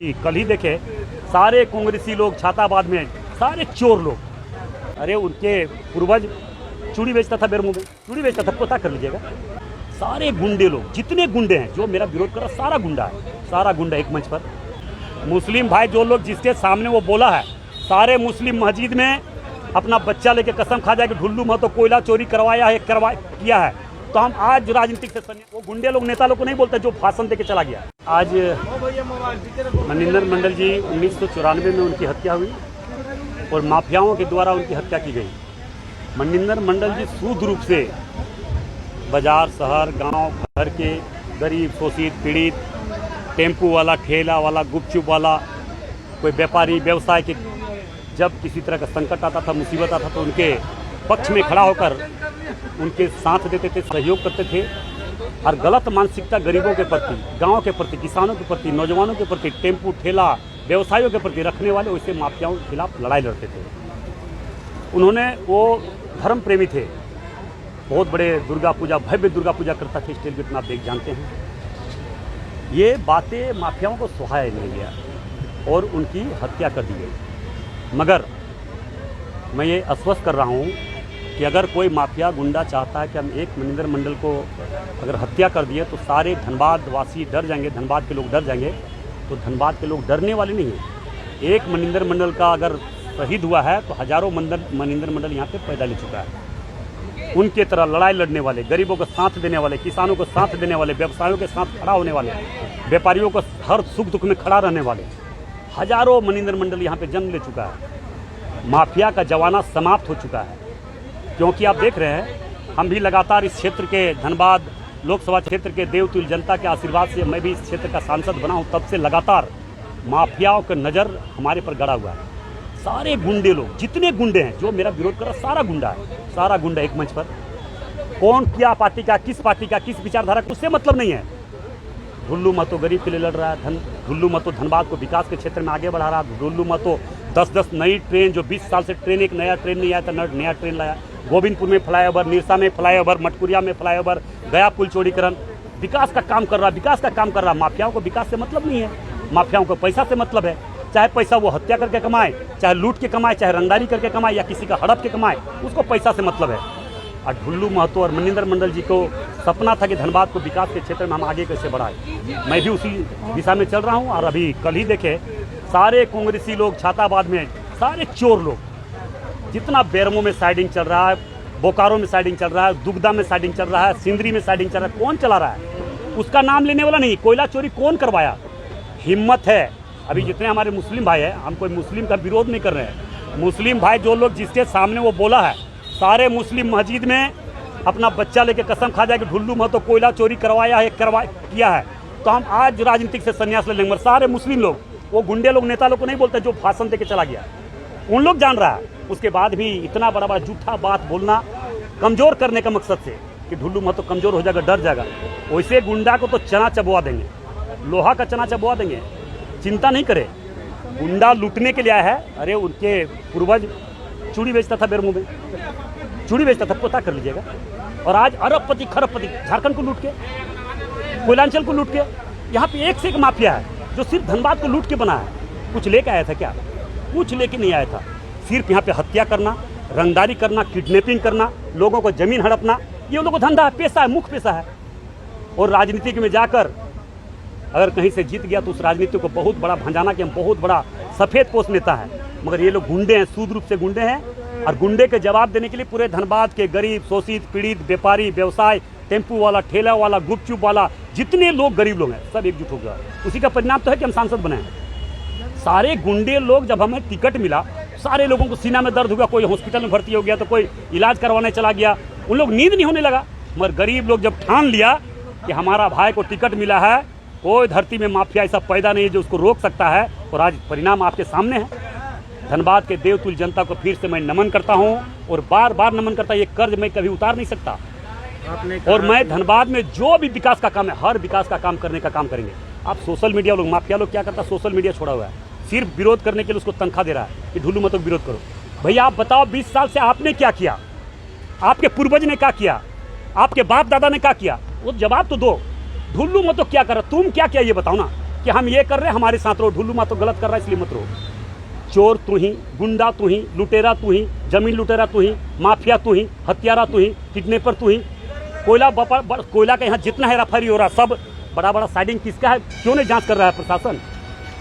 कल ही देखे सारे कांग्रेसी लोग छाताबाद में सारे चोर लोग, अरे उनके पूर्वज चूड़ी बेचता था, बेरमू में चूड़ी बेचता था, पता कर लीजिएगा। सारे गुंडे लोग, जितने गुंडे हैं जो मेरा विरोध कर रहा, सारा गुंडा है, सारा गुंडा एक मंच पर। मुस्लिम भाई जो लोग जिसके सामने वो बोला है, सारे मुस्लिम मस्जिद में अपना बच्चा लेके कसम खा जाए कि ढुल्लू महतो कोयला चोरी करवाया है, किया है, तो हम आज राजनीतिक से वो गुंडे लोग नेता लोग को नहीं बोलते जो भाषण देके चला गया। आज मनिंदर मंडल जी 1994 में उनकी हत्या हुई और माफियाओं के द्वारा उनकी हत्या की गई। मनिंदर मंडल जी शुद्ध रूप से बाजार, शहर, गांव, घर के गरीब, शोषित, पीड़ित, टेम्पू वाला, ठेला वाला, गुपचुप वाला, कोई व्यापारी, व्यवसाय के जब किसी तरह का संकट आता था, मुसीबत आता तो उनके पक्ष में खड़ा होकर उनके साथ देते थे, सहयोग करते थे। और गलत मानसिकता गरीबों के प्रति, गांव के प्रति, किसानों के प्रति, नौजवानों के प्रति, टेम्पू, ठेला, व्यवसायियों के प्रति रखने वाले वैसे माफियाओं के खिलाफ लड़ाई लड़ते थे। उन्होंने वो धर्म प्रेमी थे, बहुत बड़े दुर्गा पूजा, भव्य दुर्गा पूजा करता थे, स्टेल में आप देख जानते हैं। ये बातें माफियाओं को सुहाया नहीं गया और उनकी हत्या कर दी गई। मगर मैं ये आश्वस्त कर रहा हूँ कि अगर कोई माफिया गुंडा चाहता है कि हम एक मनिंदर मंडल को अगर हत्या कर दिए तो सारे धनबाद वासी डर जाएंगे, धनबाद के लोग डर जाएंगे, तो धनबाद के लोग डरने वाले नहीं हैं। एक मनिंदर मंडल का अगर शहीद हुआ है तो हजारों मनिंदर मंडल यहाँ पे पैदा ले चुका है। उनके तरह लड़ाई लड़ने वाले, गरीबों को साथ देने वाले, किसानों को साथ देने वाले, व्यवसायों के साथ खड़ा होने वाले, व्यापारियों को हर सुख दुख में खड़ा रहने वाले हजारों मनिंदर मंडल यहाँ पे जन्म ले चुका है। माफिया का जमाना समाप्त हो चुका है, क्योंकि आप देख रहे हैं हम भी लगातार इस क्षेत्र के, धनबाद लोकसभा क्षेत्र के देवतुल्य जनता के आशीर्वाद से मैं भी इस क्षेत्र का सांसद बना हूँ, तब से लगातार माफियाओं का नज़र हमारे पर गड़ा हुआ है। सारे गुंडे लोग, जितने गुंडे हैं जो मेरा विरोध कर रहा, सारा गुंडा है, सारा गुंडा एक मंच पर। कौन क्या पार्टी का, किस पार्टी का, किस विचारधारा का, उससे मतलब नहीं है। ढुल्लू महतो गरीब के लिए लड़ रहा है, ढुल्लू महतो धनबाद को विकास के क्षेत्र में आगे बढ़ा रहा है। ढुल्लू महतो 10-10 नई ट्रेन, जो 20 साल से ट्रेन, एक नया ट्रेन नहीं आया था, नया ट्रेन लाया। गोविंदपुर में फ्लाईओवर, निरसा में फ्लाईओवर, मटकुरिया में फ्लाईओवर, गया पुल चौड़ीकरण, विकास का काम कर रहा, विकास का काम कर रहा। माफियाओं को विकास से मतलब नहीं है, माफियाओं को पैसा से मतलब है। चाहे पैसा वो हत्या करके कमाए, चाहे लूट के कमाए, चाहे रंगदारी करके कमाए, या किसी का हड़प के कमाए, उसको पैसा से मतलब है। और ढुल्लू महतो और मनिंदर मंडल जी को सपना था कि धनबाद को विकास के क्षेत्र में हम आगे कैसे बढ़ाएं। मैं भी उसी दिशा में चल रहा हूँ। और अभी कल ही देखे सारे कांग्रेसी लोग छाताबाद में, सारे चोर लोग, जितना बेरमो में साइडिंग चल रहा है, बोकारो में साइडिंग चल रहा है, दुगदा में साइडिंग चल रहा है, सिंदरी में साइडिंग चल रहा है, कौन चला रहा है उसका नाम लेने वाला नहीं। कोयला चोरी कौन करवाया? हिम्मत है अभी जितने हमारे मुस्लिम भाई हैं, हम कोई मुस्लिम का विरोध नहीं कर रहे हैं। मुस्लिम भाई जो लोग जिसके सामने वो बोला है, सारे मुस्लिम मस्जिद में अपना बच्चा लेके कसम खा जाए कि ढुल्लू महतो कोयला चोरी करवाया है, किया है, तो हम आज राजनीतिक से संन्यास ले लेंगे। सारे मुस्लिम लोग, वो गुंडे लोग नेता लोग को नहीं बोलते जो भाषण देके चला गया, उन लोग जान रहा है। उसके बाद भी इतना बड़ा बड़ा झूठा बात बोलना, कमजोर करने का मकसद से कि ढुल्लू महतो कमजोर हो जाएगा, डर जाएगा। वैसे गुंडा को तो चना चबवा देंगे, लोहा का चना चबवा देंगे, चिंता नहीं करे। गुंडा लूटने के लिए आया है। अरे उनके पूर्वज चूड़ी बेचता था, बेरमू में चूड़ी बेचता था, पता कर लीजिएगा। और आज अरबपति खरबपति, झारखंड को लूट के, कोयलांचल को लूट के, यहाँ पे एक से एक माफिया है जो सिर्फ धनबाद को लूट के बना है। कुछ लेके आया था क्या? कुछ लेके नहीं आया था। सिर्फ यहाँ पे हत्या करना, रंगदारी करना, किडनैपिंग करना, लोगों को जमीन हड़पना, ये उन लोगों को धंधा है, पेशा है, मुख्य पेशा है। और राजनीति में जाकर अगर कहीं से जीत गया तो उस राजनीति को बहुत बड़ा भंजाना कि हम बहुत बड़ा सफ़ेद पोस्ट नेता है। मगर ये लोग गुंडे हैं, शुद्ध रूप से गुंडे हैं। और गुंडे के जवाब देने के लिए पूरे धनबाद के गरीब, शोषित, पीड़ित, व्यापारी, व्यवसाय, टेम्पू वाला, ठेला वाला, गुपचुप वाला, जितने लोग गरीब लोग हैं, सब एकजुट हो गया। उसी का परिणाम तो है कि हम सांसद बने हैं। सारे गुंडे लोग, जब हमें टिकट मिला, सारे लोगों को सीना में दर्द हो गया, कोई हॉस्पिटल में भर्ती हो गया, तो कोई इलाज करवाने चला गया, उन लोग नींद नहीं होने लगा। मगर गरीब लोग जब ठान लिया कि हमारा भाई को टिकट मिला है, कोई धरती में माफिया ऐसा पैदा नहीं है जो उसको रोक सकता है, और आज परिणाम आपके सामने है। धनबाद के देवतुल्य जनता को फिर से मैं नमन करता हूं और बार बार नमन करता। ये कर्ज मैं कभी उतार नहीं सकता। और मैं धनबाद में जो भी विकास का काम है, हर विकास का काम करने का काम करेंगे। आप सोशल मीडिया लोग, माफिया लोग क्या करता है, सोशल मीडिया छोड़ा हुआ है, सिर्फ विरोध करने के लिए उसको तनख्वाह दे रहा है कि ढुल्लू महतो विरोध करो। भैया आप बताओ, 20 साल से आपने क्या किया? आपके पूर्वज ने क्या किया? आपके बाप दादा ने क्या किया? वो जवाब तो दो। ढुल्लू महतो क्या कर रहा, तुम क्या किया ये बताओ ना। कि हम ये कर रहे हैं, हमारे साथ रहो, ढुल्लू तो गलत कर रहा है इसलिए मत रहो। चोर तू ही, गुंडा तू ही, लुटेरा तू ही, जमीन लुटेरा तू ही, माफिया तू ही, हत्यारा तू ही, किडनैपर तू ही। कोयला का यहाँ जितना है रफारी हो रहा, सब बड़ा बड़ा साइडिंग किसका है, क्यों नहीं जांच कर रहा है प्रशासन?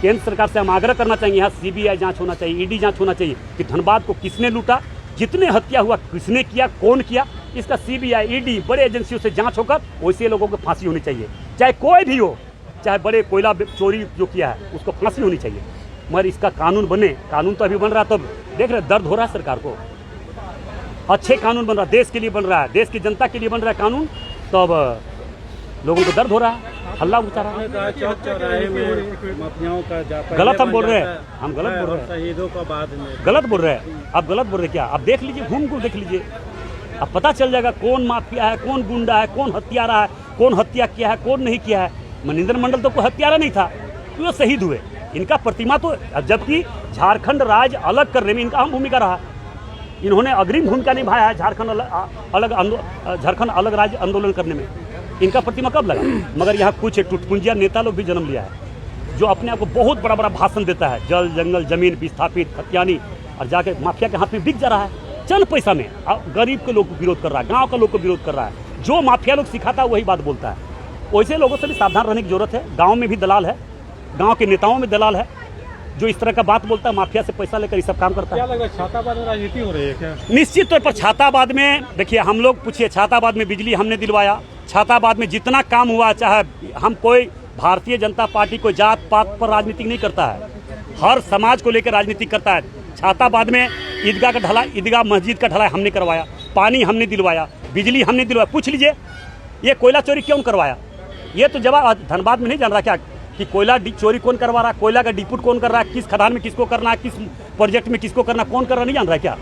केंद्र सरकार से हम आग्रह करना चाहिए, यहाँ सीबीआई जांच होना चाहिए, ईडी जांच होना चाहिए कि धनबाद को किसने लूटा, जितने हत्या हुआ किसने किया, कौन किया, इसका सीबीआई ईडी बड़े एजेंसियों से जांच होकर वैसे लोगों को फांसी होनी चाहिए, चाहे कोई भी हो, चाहे बड़े कोयला चोरी जो किया है उसको फांसी होनी चाहिए। मगर इसका कानून बने, कानून तो अभी बन रहा है, तब देख रहे दर्द हो रहा है सरकार को। अच्छे कानून बन रहा है, देश के लिए बन रहा है, देश की जनता के लिए बन रहा है कानून, तब लोगों को दर्द हो रहा है, हल्ला उठा रहा है। चौक चौराहे में माफियाओं का गलत हम बोल रहे हैं, हम गलत बोल रहे हैं, शहीदों का बाद में गलत बोल रहे हैं, आप गलत बोल रहे हैं क्या? आप देख लीजिए, घूम घूम देख लीजिए, अब पता चल जाएगा कौन माफिया है, कौन गुंडा है, कौन हत्यारा है, कौन हत्या किया है, कौन नहीं किया है। मनिंदर मंडल तो कोई हत्यारा नहीं था, तो वो शहीद हुए, इनका प्रतिमा तो, जबकि झारखंड राज्य अलग करने में इनका अहम भूमिका रहा, इन्होंने अग्रिम भूमिका निभाया है झारखंड अलग राज्य आंदोलन करने में, इनका प्रतिमा कब लगा? मगर यहाँ कुछ टुटपुंजिया नेता लोग भी जन्म लिया है जो अपने आप को बहुत बड़ा बड़ा भाषण देता है, जल जंगल जमीन विस्थापित खतियानी, और जाके माफिया के हाथ में बिक जा रहा है चंद पैसा में। गरीब के लोग को विरोध कर रहा है, गांव का लोग को विरोध कर रहा है, जो माफिया लोग सिखाता है वही बात बोलता है। वैसे लोगों से भी सावधान रहने की जरूरत है। गाँव में भी दलाल है, गाँव के नेताओं में दलाल है जो इस तरह का बात बोलता है, माफिया से पैसा लेकर ये सब काम करता है। क्या लग रहा है, छाताबाद में राजनीति हो रही है क्या? निश्चित तौर पर छाताबाद में, देखिए हम लोग पूछिए, छाताबाद में बिजली हमने दिलवाया, छाताबाद में जितना काम हुआ, चाहे हम कोई भारतीय जनता पार्टी को जात पात पर राजनीति नहीं करता है, हर समाज को लेकर राजनीति करता है। छाताबाद में ईदगाह का ढलाई, ईदगाह मस्जिद का ढलाई हमने करवाया, पानी हमने दिलवाया, बिजली हमने दिलवाया। पूछ लीजिए ये कोयला चोरी क्यों करवाया, ये तो जवाब धनबाद में नहीं जान रहा क्या कि कोयला चोरी कौन करवा रहा है, कोयला का डिपुट कौन कर रहा है, किस खदान में किसको करना है, किस प्रोजेक्ट में किसको करना, कौन कर रहा नहीं जान रहा है क्या?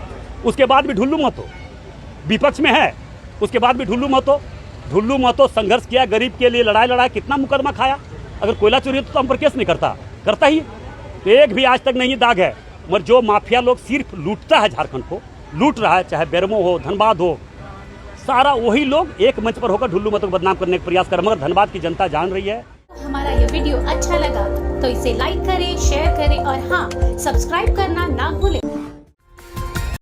उसके बाद भी ढुल्लू महतो विपक्ष में है, उसके बाद भी ढुल्लू महतो संघर्ष किया, गरीब के लिए लड़ाई, कितना मुकदमा खाया। अगर कोयला चोरी होता तो हम पर केस नहीं करता ही, तो एक भी आज तक नहीं दाग है। मगर जो माफिया लोग सिर्फ लूटता है, झारखंड को लूट रहा है, चाहे बेरमो हो, धनबाद हो, सारा वही लोग एक मंच पर होकर ढुल्लू महतो को बदनाम करने का प्रयास कर, मगर धनबाद की जनता जान रही है। हमारा ये वीडियो अच्छा लगा तो इसे लाइक करें, शेयर करें और हाँ, सब्सक्राइब करना ना भूलें।